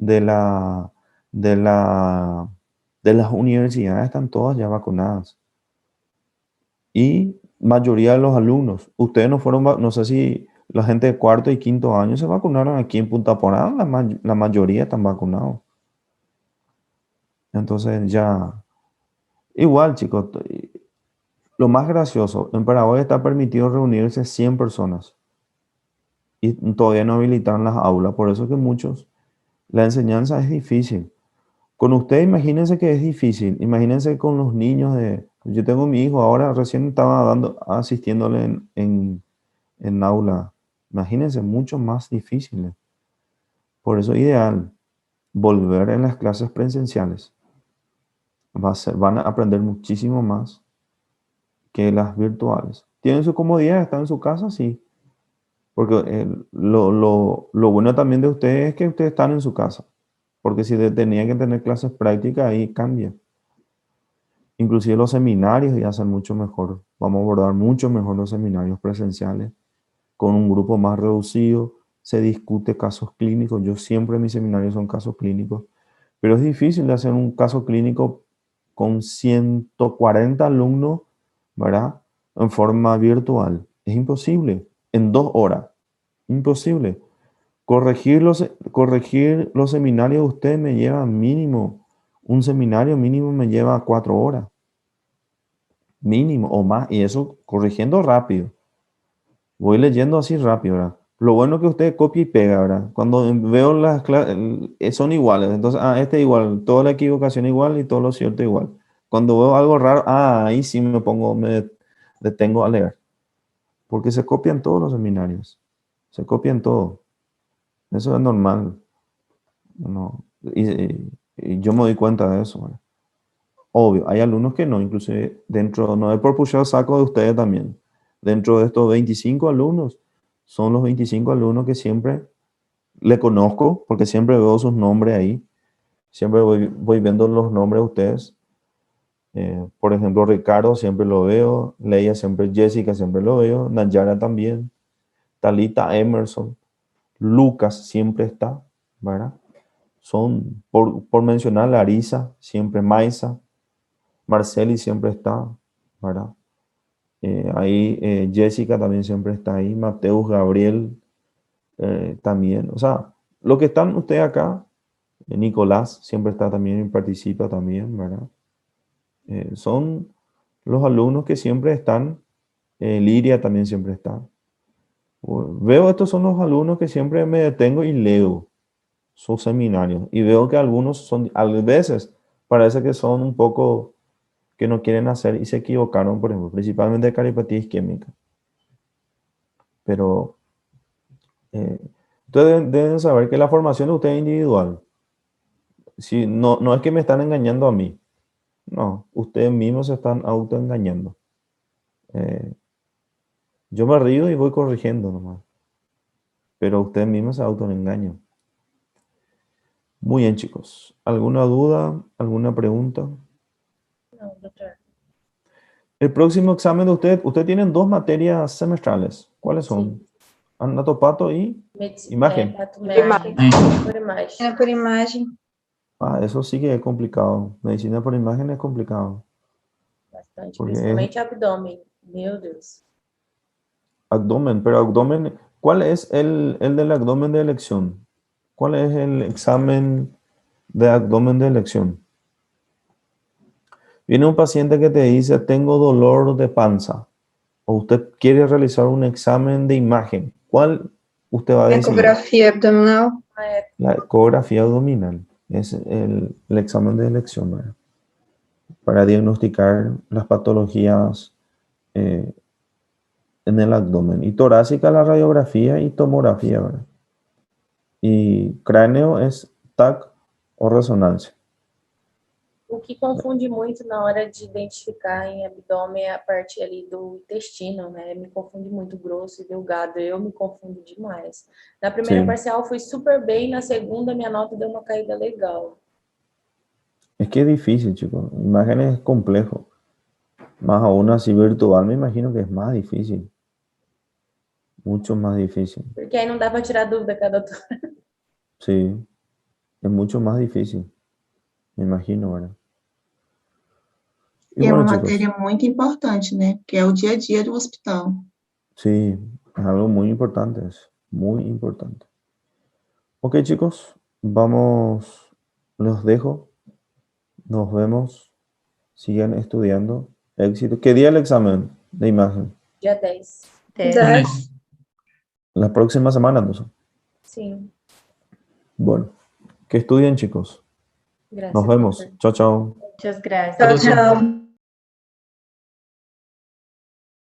de la, de la, de las universidades están todas ya vacunadas. Y mayoría de los alumnos, ustedes no fueron, no sé si la gente de cuarto y quinto año se vacunaron aquí en Punta Porada, la mayoría están vacunados. Entonces ya, igual chicos, lo más gracioso, en Paraguay está permitido reunirse 100 personas y todavía no habilitaron las aulas, por eso que muchos, la enseñanza es difícil. Con ustedes imagínense que es difícil, imagínense con los niños yo tengo mi hijo ahora, recién estaba asistiéndole en aula, imagínense, mucho más difíciles. Por eso ideal, volver en las clases presenciales. Van a aprender muchísimo más que las virtuales. ¿Tienen su comodidad? ¿Están en su casa? Sí. Porque lo bueno también de ustedes es que ustedes están en su casa. Porque si tenían que tener clases prácticas, ahí cambia. Inclusive los seminarios ya hacen mucho mejor. Vamos a abordar mucho mejor los seminarios presenciales. Con un grupo más reducido, se discute casos clínicos. Yo siempre en mis seminarios son casos clínicos. Pero es difícil de hacer un caso clínico con 140 alumnos, ¿verdad? En forma virtual. Es imposible. En 2 horas. Imposible. Corregir los seminarios de usted me lleva mínimo, un seminario mínimo me lleva 4 horas. Mínimo o más. Y eso corrigiendo rápido. Voy leyendo así rápido, ¿verdad? Lo bueno es que usted copia y pega, ¿verdad? Cuando veo las clases, son iguales. Entonces, este igual, toda la equivocación igual y todo lo cierto igual. Cuando veo algo raro, ahí sí me detengo a leer. Porque se copian todos los seminarios. Se copian todo. Eso es normal. No, y yo me doy cuenta de eso, ¿verdad? Obvio, hay alumnos que no, inclusive dentro, no es por pushar saco de ustedes también. Dentro de estos 25 alumnos, son los 25 alumnos que siempre le conozco, porque siempre veo sus nombres ahí. Siempre voy viendo los nombres de ustedes. Por ejemplo, Ricardo siempre lo veo, Leia siempre, Jessica siempre lo veo, Nayara también, Talita, Emerson, Lucas siempre está, ¿verdad? Son, por mencionar, Larisa, siempre Maisa, Marceli siempre está, ¿verdad? Ahí Jessica también siempre está ahí, Mateus, Gabriel también. O sea, lo que están ustedes acá, Nicolás siempre está también y participa también, ¿verdad? Son los alumnos que siempre están, Liria también siempre está. Veo, estos son los alumnos que siempre me detengo y leo sus seminarios. Y veo que algunos son, a veces, parece que son un poco que no quieren hacer y se equivocaron, por ejemplo, principalmente de caripatía isquémica. Pero ustedes deben saber que la formación de ustedes es individual. Si, no es que me están engañando a mí. No, ustedes mismos se están autoengañando. Yo me río y voy corrigiendo nomás. Pero ustedes mismos se autoengañan. Muy bien, chicos. ¿Alguna duda? ¿Alguna pregunta? No, doctor. El próximo examen de usted tienen 2 materias semestrales. ¿Cuáles son? Anatopato y imagen. Por imagem. Eso sí que es complicado. Medicina por imagen es complicado. Bastante, Porque principalmente abdômen. Meu Deus. Abdomen, pero abdomen, ¿cuál es el del abdomen de elección? ¿Cuál es el examen de abdomen de elección? Viene un paciente que te dice, tengo dolor de panza, o usted quiere realizar un examen de imagen. ¿Cuál usted va a decir? Ecografia abdominal. La ecografía abdominal es el examen de elección, ¿verdad? Para diagnosticar las patologías en el abdomen. Y torácica, la radiografía y tomografía, ¿verdad? Y cráneo es TAC o resonancia. O que confunde muito na hora de identificar em abdômen é a parte ali do intestino, né? Me confunde muito grosso e delgado. Eu me confundo demais. Na primeira parcial fui super bem, na segunda minha nota deu uma caída legal. Es que es difícil, chicos. Imágenes es complejo. Más aún así virtual, me imagino que es más difícil. Mucho más difícil. Porque aí não dá para tirar dúvida com a doutora. Sí, es mucho más difícil. Me imagino, ¿verdad? E é uma matéria muito importante, né? Que é o dia a dia do hospital. Sí, es algo muy importante eso. Muy importante. Ok, chicos, vamos, los dejo. Nos vemos. Sigan estudiando. Éxito. ¿Qué día el examen de imagen? Dia 10. 10. La próxima semana, entonces. Sim. Bueno, que estudien, chicos. Gracias. Nos vemos. Chao, chao. Muchas gracias. Tchau, tchau.